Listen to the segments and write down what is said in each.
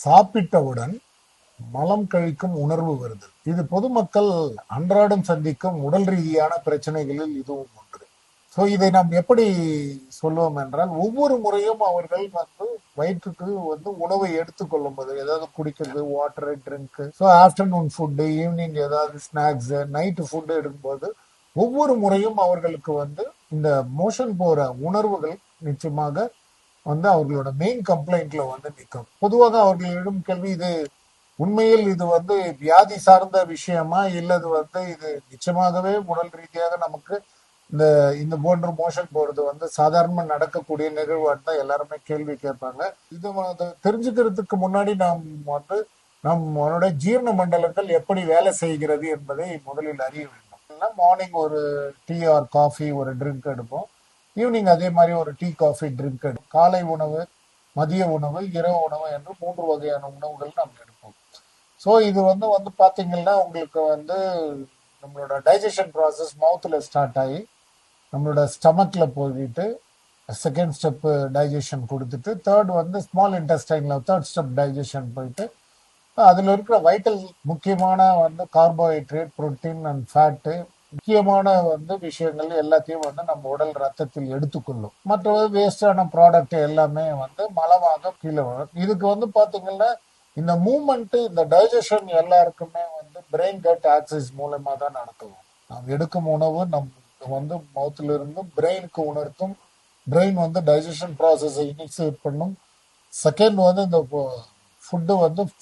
சாப்பிட்டவுடன் மலம் கழிக்கும் உணர்வு வருது. இது பொதுமக்கள் அன்றாடம் சந்திக்கும் உடல் ரீதியான பிரச்சனைகளில் இதுவும் ஒன்று. ஸோ இதை நாம் எப்படி சொல்லுவோம் என்றால், ஒவ்வொரு முறையும் அவர்கள் வயிற்றுக்கு உணவை எடுத்துக்கொள்ளும் போது, ஏதாவது குடிக்கிறது, water, drink, so afternoon food, evening ஏதாவது ஸ்நாக்ஸ், நைட்டு ஃபுட்டு எடுக்கும்போது ஒவ்வொரு முறையும் அவர்களுக்கு இந்த மோஷன் போற உணர்வுகள் நிச்சயமாக அவர்களோட மெயின் கம்ப்ளைண்ட்ல நிற்கும். பொதுவாக அவர்களிடம் கேள்வி, இது உண்மையில் இது வியாதி சார்ந்த விஷயமா, இல்லது இது நிச்சயமாகவே உடல் ரீதியாக நமக்கு இந்த இந்த போன்ற மோஷன் போறது சாதாரணமா நடக்கக்கூடிய நிகழ்வான்னு தான் எல்லாருமே கேள்வி கேட்பாங்க. இது தெரிஞ்சுக்கிறதுக்கு முன்னாடி நாம் நம்மளோட ஜீரண மண்டலங்கள் எப்படி வேலை செய்கிறது என்பதை முதலில் அறிய வேண்டும். மார்னிங் ஒரு டீ ஆர் காஃபி ஒரு ட்ரிங்க் எடுப்போம். ஈவினிங் அதே மாதிரி ஒரு டீ காஃபி ட்ரிங்க் எடுப்போம். காலை உணவு, மதிய உணவு, இரவு உணவு என்று 3 வகையான உணவுகள் நாம் எடுப்போம். ஸோ இது பாத்தீங்கன்னா உங்களுக்கு நம்மளோட டைஜஷன் ப்ராசஸ் மவுத்தில் ஸ்டார்ட் ஆகி நம்மளோட ஸ்டமக்ல போயிட்டு செகண்ட் ஸ்டெப் டைஜஷன் கொடுத்துட்டு தேர்ட் ஸ்மால் இன்டெஸ்டைன்ல தேர்ட் ஸ்டெப் டைஜஷன் போயிட்டு அதுல இருக்கிற வைட்டல் முக்கியமான கார்போஹைட்ரேட், புரோட்டீன் அண்ட் ஃபேட்டு முக்கியமான விஷயங்கள் எல்லாத்தையும் நம்ம உடல் ரத்தத்தில் எடுத்துக்கொள்ளும். மற்ற வேஸ்டான ப்ராடக்ட் எல்லாமே மலமாக கீழே வரும். இதுக்கு பாத்தீங்கன்னா இந்த மூவ்மெண்ட், இந்த டைஜஷன் எல்லாருக்குமே பிரெயின் கட் ஆக்சிஸ் மூலமா தான் நடக்கும். நாம் எடுக்கும் உணவு நம் மவுத்துல இருந்து பிரெயினுக்கு உணர்த்தும். பிரெயின் டைஜஷன் ப்ராசஸை இனிஷியேட் பண்ணும். செகண்ட் இந்த ஃபுட்டு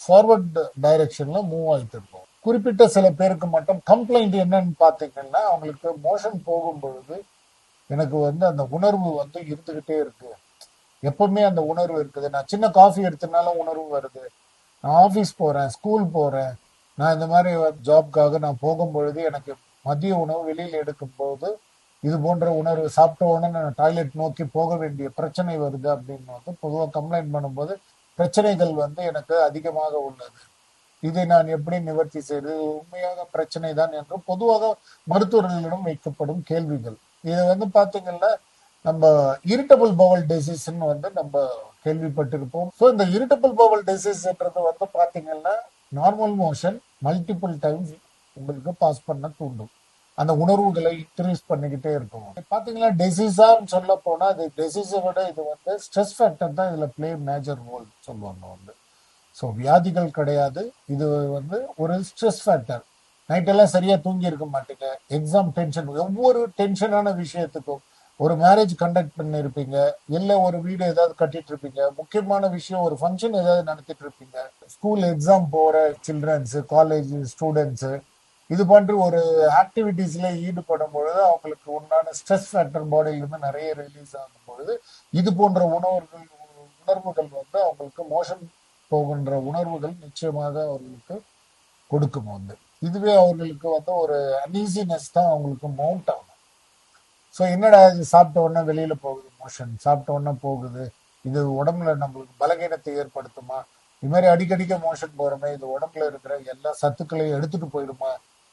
ஃபார்வர்ட் டைரக்ஷன்ல மூவ் ஆயிட்டு இருக்கும். குறிப்பிட்ட சில பேருக்கு மட்டும் கம்ப்ளைண்ட் என்னன்னு பாத்தீங்கன்னா, அவங்களுக்கு மோஷன் போகும் பொழுது எனக்கு அந்த உணர்வு இருந்துகிட்டே இருக்கு, எப்பவுமே அந்த உணர்வு இருக்குது. நான் சின்ன காஃபி எடுத்தனாலும் உணர்வு வருது. நான் ஆஃபீஸ் போறேன், ஸ்கூல் போறேன், நான் இந்த மாதிரி ஜாப்காக நான் போகும் பொழுது எனக்கு மதிய உணவு வெளியில் எடுக்கும் போது இது போன்ற உணர்வு, சாப்பிட்ட உடனே நான் டாய்லெட் நோக்கி போக வேண்டிய பிரச்சனை வருது அப்படின்னு பொதுவாக கம்ப்ளைண்ட் பண்ணும்போது பிரச்சனைகள் எனக்கு அதிகமாக உள்ளது, இதை நான் எப்படி நிவர்த்தி செய்து, உண்மையாக பிரச்சனை தான் என்று பொதுவாக மருத்துவர்களிடம் வைக்கப்படும் கேள்விகள். இது பாத்தீங்கன்னா நம்ம இரிட்டபிள் பவல் டிசீஸ்ன்னு நம்ம கேள்விப்பட்டிருப்போம். ஸோ இந்த இரிட்டபிள் பவல் டிசீஸ்ன்றது பாத்தீங்கன்னா நார்மல் மோஷன் மல்டிபிள் டைம்ஸ் உங்களுக்கு பாஸ் பண்ண தூண்டும். அந்த உணர்வுகளை இன்க்ரீஸ் பண்ணிக்கிட்டே இருக்கும். பாத்தீங்கன்னா டிசீஸான்னு சொல்ல போனா அது டிசீஸை விட இது ஸ்ட்ரெஸ் ஃபேக்டர் தான் இதுல பிளே மேஜர் ரோல் சொல்லுவாங்க. ஸோ வியாதிகள் கிடையாது, இது ஒரு ஸ்ட்ரெஸ் ஃபேக்டர். நைட்டெல்லாம் சரியா தூங்கி இருக்க மாட்டீங்க, எக்ஸாம் டென்ஷன், ஒவ்வொரு டென்ஷனான விஷயத்துக்கும், ஒரு மேரேஜ் கண்டக்ட் பண்ணிருப்பீங்க, இல்ல ஒரு வீடு ஏதாவது கட்டிட்டு இருப்பீங்க, முக்கியமான விஷயம் ஒரு ஃபங்க்ஷன் ஏதாவது நடத்திட்டு இருப்பீங்க, ஸ்கூல் எக்ஸாம் போற சில்ட்ரன்ஸ், காலேஜ் ஸ்டூடெண்ட்ஸ், இது போன்ற ஒரு ஆக்டிவிட்டிஸ்ல ஈடுபடும் பொழுது அவங்களுக்கு உண்டான ஸ்ட்ரெஸ் ஃபேக்டர் பாடியில இருந்து நிறைய ரிலீஸ் ஆகும் பொழுது இது போன்ற உணர்வுகள் அவங்களுக்கு மோஷன் போகின்ற உணர்வுகள் நிச்சயமாக அவர்களுக்கு கொடுக்கும். இதுவே அவர்களுக்கு ஒரு அன்ஈசினஸ் தான் அவங்களுக்கு மவுண்ட் ஆகும். ஸோ என்னடா இது, சாப்பிட்ட உடனே வெளியில போகுது மோஷன், சாப்பிட்ட உடனே போகுது, இது உடம்புல நம்மளுக்கு பலகீனத்தை ஏற்படுத்துமா, இது மாதிரி அடிக்கடிக்க மோஷன் போறோமே, இது உடம்புல இருக்கிற எல்லா சத்துக்களையும் எடுத்துட்டு போயிடுமா,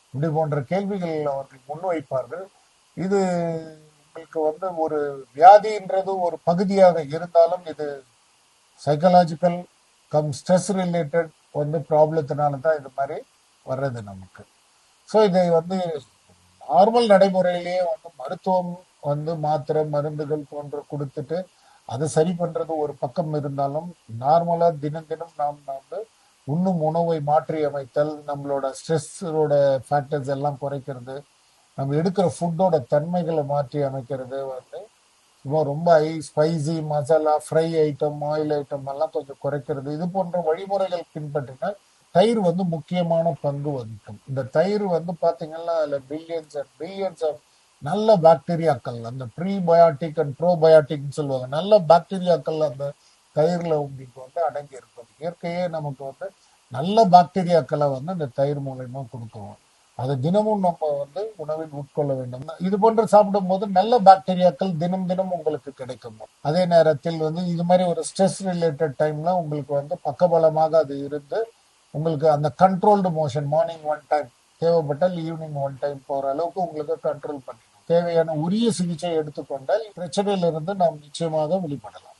இப்படி போன்ற கேள்விகள் அவர்கள் முன்வைப்பார்கள். இது உங்களுக்கு ஒரு வியாதின்றது ஒரு பகுதியாக இருந்தாலும் இது சைக்கலாஜிக்கல் கம் ஸ்ட்ரெஸ் ரிலேட்டட் ப்ராப்ளத்தினால தான் இது மாதிரி வர்றது நமக்கு. ஸோ இதை நார்மல் நடைமுறையிலேயே மருத்துவம் மாத்திரை மருந்துகள் போன்ற கொடுத்துட்டு அதை சரி பண்றது ஒரு பக்கம் இருந்தாலும், நார்மலா தினம் தினம் நாம் உண்ணும் உணவை மாற்றி அமைத்தல், நம்மளோட ஸ்ட்ரெஸ்ஸோட ஃபேக்டர்ஸ் எல்லாம் குறைக்கிறது, நம்ம எடுக்கிற ஃபுட்டோட தன்மைகளை மாற்றி அமைக்கிறது ரொம்ப spicy, masala, fry item, oil item எல்லாம் கொஞ்சம் குறைக்கிறது, இது போன்ற வழிமுறைகள் பின்பற்றினா தயிர் முக்கியமான பங்கு வகிக்கும். இந்த தயிர் பாத்தீங்கன்னா அதுல பில்லியன்ஸ் அண்ட் பில்லியன்ஸ் ஆஃப் நல்ல பாக்டீரியாக்கள், அந்த ப்ரீபயோட்டிக் அண்ட் ப்ரோபயோட்டிக் சொல்லுவாங்க, நல்ல பாக்டீரியாக்கள் அந்த தயிர்ல உங்களுக்கு அடங்கி இருக்கும். இயற்கையே நமக்கு நல்ல பாக்டீரியாக்களை இந்த தயிர் மூலயமா கொடுக்கும். அதை தினமும் நம்ம உணவில் உட்கொள்ள வேண்டும். இது போன்று சாப்பிடும் போது நல்ல பாக்டீரியாக்கள் தினம் தினம் உங்களுக்கு கிடைக்கும். அதே நேரத்தில் இது மாதிரி ஒரு ஸ்ட்ரெஸ் ரிலேட்டட் டைம்ல உங்களுக்கு பக்கபலமாக அது இருந்து உங்களுக்கு அந்த கண்ட்ரோல்டு மோஷன் மார்னிங் 1 டைம், தேவைப்பட்டால் ஈவினிங் 1 டைம் போற அளவுக்கு உங்களுக்கு கண்ட்ரோல் பண்ணிடும். தேவையான உரிய சிகிச்சை எடுத்துக்கொண்டால் பிரச்சனையிலிருந்து நாம் நிச்சயமாக வெளிப்படலாம்.